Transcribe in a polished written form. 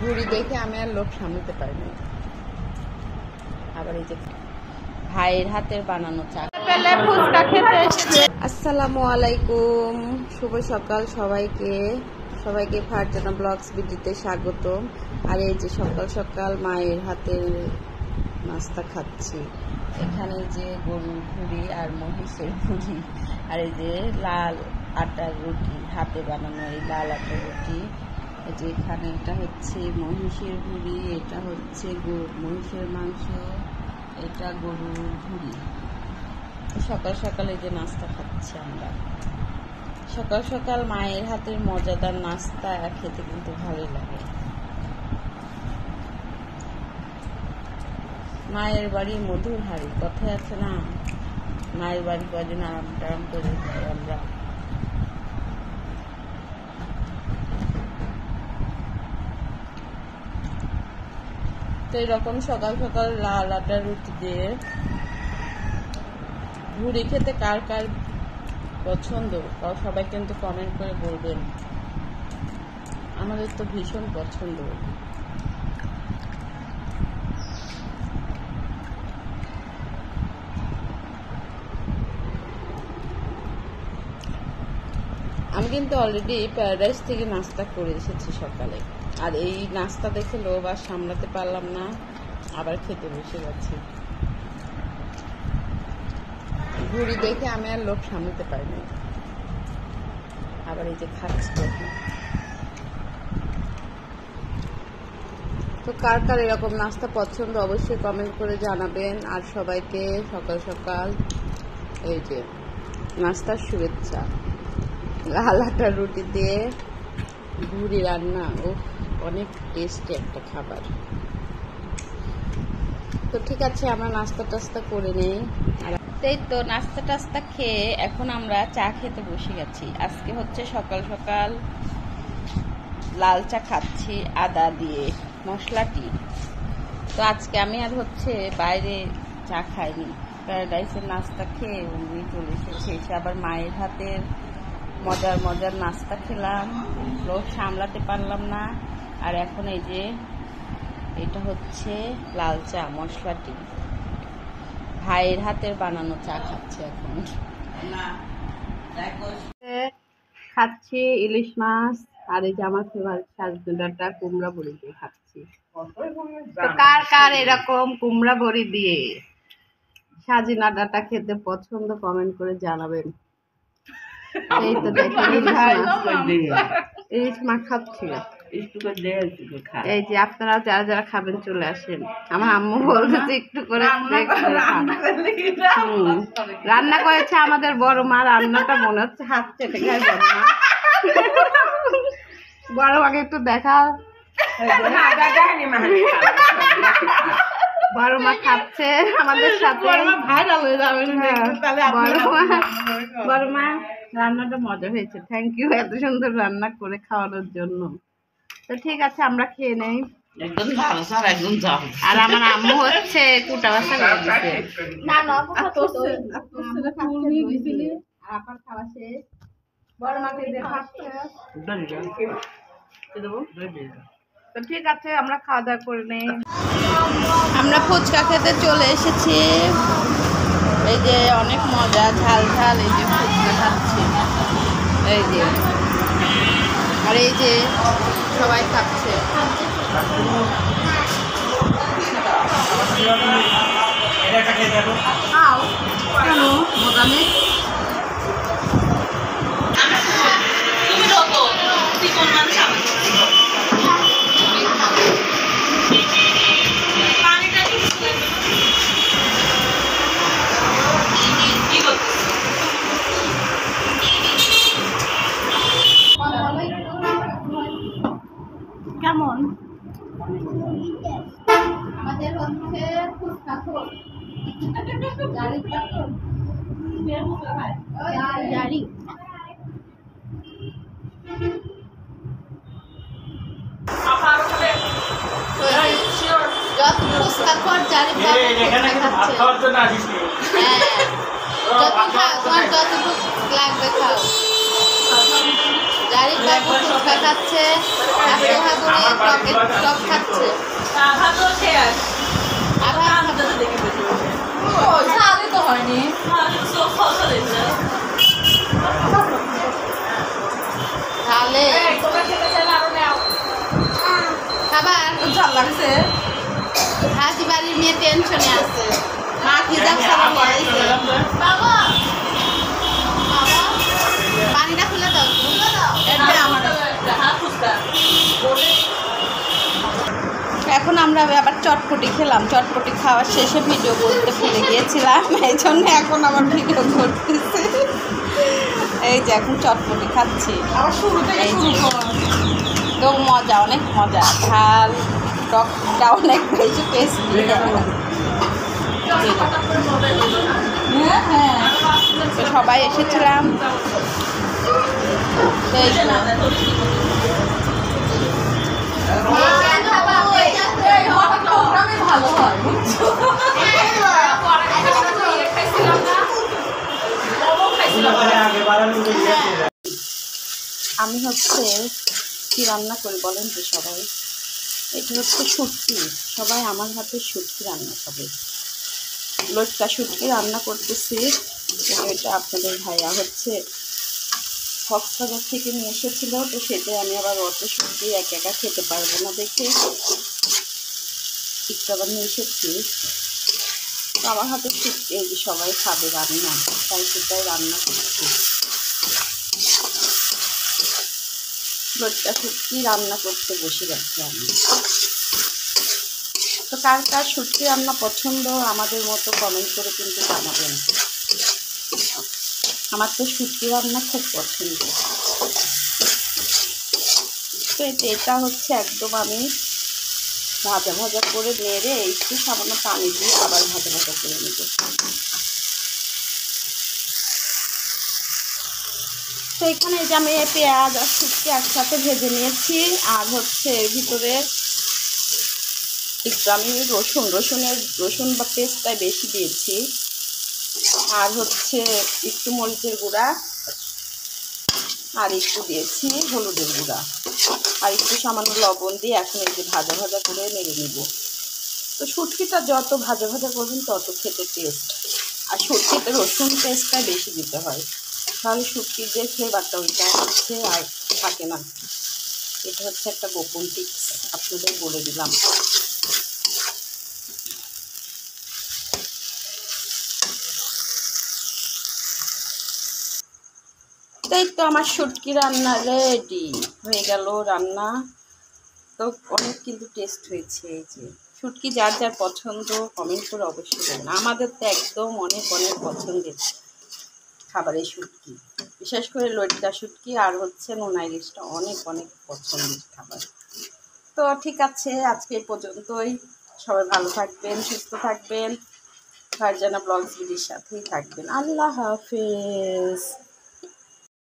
ঘুড়ি দেখে আমি আর লোভ সামলাতে পারিনি। আবার এই যে ভাইয়ের হাতের বানানো চা পেলে ফুচকা খেতে এসেছে। আসসালামু আলাইকুম, শুভ সকাল সবাইকে ফারজানা ব্লগস ভিডিওতে স্বাগত। আর এই যে সকাল সকাল মায়ের হাতের নাস্তা খাচ্ছি। এখানে যে গরুর ঘুড়ি আর মহিষের ঘুড়ি, আর এই যে লাল আটার রুটি, হাতে বানানো এই লাল আটার রুটি। এই যে এখানে এটা হচ্ছে মহিষের ঘুড়ি, এটা হচ্ছে মহিষের মাংস, এটা গরুর ঘুড়ি। সকাল সকালে যে নাস্তা খাচ্ছি আমরা, সকাল সকাল মায়ের হাতের মজাদার নাস্তা খেতে কিন্তু ভালোই লাগে। মায়ের বাড়ি মধুর হাড়ি, কথায় আছে না, মায়ের বাড়ি কদিন আরাম টারাম করে যাই আমরা। তো এরকম সকাল সকাল লাল আটার রুটি দিয়ে ঘুড়ি খেতে কার কার পছন্দ সবাই কিন্তু কমেন্ট করে বলবেন। আমাদের তো ভীষণ পছন্দ। আমি কিন্তু অলরেডি প্যারাডাইস থেকে নাস্তা করে এসেছি সকালে, আর এই নাস্তা দেখে লোভ আর সামলাতে পারলাম না, আবার খেতে বসে গেছি। ঘুড়ি দেখে আমি আর লোভ সামলাতে পারিনি, আবার এই যে খাচ্ছি দেখি। তো কার কার এরকম নাস্তা পছন্দ অবশ্যই কমেন্ট করে জানাবেন। আর সবাইকে সকাল সকাল এই যে নাস্তার শুভেচ্ছা। লাল আটার রুটি দিয়ে ঘুড়ি রান্না, অনেক টেস্টি একটা খাবার। তো ঠিক আছে, আমরা নাস্তা টাস্তা করে নেই। আর এই তো নাস্তা টাস্তা খেয়ে এখন আমরা চা খেতে বসে গেছি। আজকে হচ্ছে সকাল সকাল লাল চা খাচ্ছি আদা দিয়ে, মশলাটি। তো আজকে আমি আর হচ্ছে বাইরে চা খাইনি, প্যারাডাইসের নাস্তা খেয়ে উনি চলে এসেছে। এসে আবার মায়ের হাতের মজার মজার নাস্তা খেলাম, লোভ সামলাতে পারলাম না। আর এখন এই যে এটা হচ্ছে লাল চা, মশলাটি ভাইয়ের হাতের বানানো চা খাচ্ছে এখন। খাচ্ছি ইলিশ মাছ, আর এই যে আমার ফেভারিট সাজনাটা কুমড়া বড়ি দিয়ে খাচ্ছি। তো কার কার এরকম কুমড়া বড়ি দিয়ে সাজিনা ডাটা খেতে পছন্দ কমেন্ট করে জানাবেন। এই তো দেখেন ইলিশ মাছ খাচ্ছি। এই যে আপনারা যারা যারা খাবেন চলে আসেন। আমার আম্মু বলতেছে একটু করে রান্না করেছে আমাদের বড় মা। রান্নাটা মনে হচ্ছে হাত চেটে খায় বড় মা। বড় মাকে একটু দেখা, বড় মা খাচ্ছে আমাদের সাথে। বড় মা রান্নাটা মজা হয়েছে, থ্যাংক ইউ এত সুন্দর রান্না করে খাওয়ানোর জন্য। তো ঠিক আছে, আমরা খেয়ে নেই। আর আমার আম্মু হচ্ছে কুটা বাসা করে দিচ্ছে। আপার খাওয়া শেষ, বড় মাকে তো ঠিক আছে, আমরা খাওয়া দাওয়া করে নেই। আমরা ফুচকা খেতে চলে এসেছি। এই যে অনেক মজা, ঝাল ঝাল এই যে ফুচকা খাচ্ছি, এই যে। আর এই যে সবাই খাচ্ছে। কেন মজা নেই? কেমন আমাদের হচ্ছে ফুচকা খোর গাড়ি গাড়ি যত ফুচকা খোর জারি যতটুকু লাগবে খাও। গাড়ির বাবু ফুচকা খাচ্ছে, আর সোহাগুড়ি টক খাচ্ছে। তাহলে খাবার ঝাল লাগছে। হাজি বাড়ির মেয়ে টেনশনে আছে, মা কি যাচ্ছে পানিটা খুলে দাও। এখন আমরা আবার চটপটি খেলাম, চটপটি খাওয়ার শেষে ভিডিও করতে ভুলে গিয়েছিলাম, এই জন্য এখন আবার ভিডিও করতেছি। এই যে এখন চটপটি খাচ্ছি, তো মজা, অনেক মজা, ঝাল টকটা অনেক বেশি টেস্টি। তো সবাই এসেছিলাম, ভালো হয়। আমি হচ্ছে কি রান্না করি বলেন তো সবাই? এটা হচ্ছে শুটকি, সবাই আমার হাতে শুটকি রান্না করে, লটকা শুটকি রান্না করতেছি। এটা আপনাদের ভাইয়া হচ্ছে কক্সবাজার থেকে নিয়ে এসেছিল, তো সেটাই আমি আবার অত শুটকি একা খেতে পারবো না দেখে একটু আবার নিয়ে এসেছি। তো আমার হাতে শুটকি এই যে সবাই খাবে রান্না, তাই সেটাই রান্না করছি। লটকা শুটকি রান্না করতে বসে গেছি আমি। তো কার কার শুটকি রান্না পছন্দ আমাদের মতো কমেন্ট করে কিন্তু জানাবেন। আমার তো শুটকি রান্না খুব পছন্দ। তো এটা হচ্ছে একদম আমি ভাজা ভাজা করে নেড়ে একটু সামান্য পানি দিয়ে আবার ভাজা ভাজা করে নেব। তো এখানে যে আমি পেঁয়াজ আর শুটকি একসাথে ভেজে নিয়েছি, আর হচ্ছে এর ভিতরে একটু আমি রসুন বা পেস্টটাই বেশি দিয়েছি, আর হচ্ছে একটু মরিচের গুঁড়া, আর একটু দিয়েছি হলুদের গুঁড়া, আর একটু সামান্য লবণ দিয়ে এখন এই যে ভাজা ভাজা করে নেড়ে নেব। তো শুটকিটা যত ভাজা ভাজা করবেন তত খেতে টেস্ট, আর শুটকিতে রসুন পেস্টটা বেশি দিতে হয়, তাহলে শুটকির যে ফ্লেভারটা ওইটা হচ্ছে আর থাকে না। এটা হচ্ছে একটা গোপন টিপস, আপনাদের বলে দিলাম। এই তো আমার শুটকি রান্না রেডি হয়ে গেল রান্না। তো অনেক কিন্তু টেস্ট হয়েছে। এই যে শুটকি যার যার পছন্দ কমেন্ট করে অবশ্যই দেবেন। আমাদের তো একদম অনেক পছন্দের খাবার এই শুটকি, বিশেষ করে লটকা শুটকি আর হচ্ছে নোনা ইলিশটা অনেক পছন্দের খাবার। তো ঠিক আছে, আজকে এই পর্যন্তই। সবাই ভালো থাকবেন, সুস্থ থাকবেন, ফারজানা ব্লগস ভিডিওর সাথেই থাকবেন। আল্লাহ হাফেজ।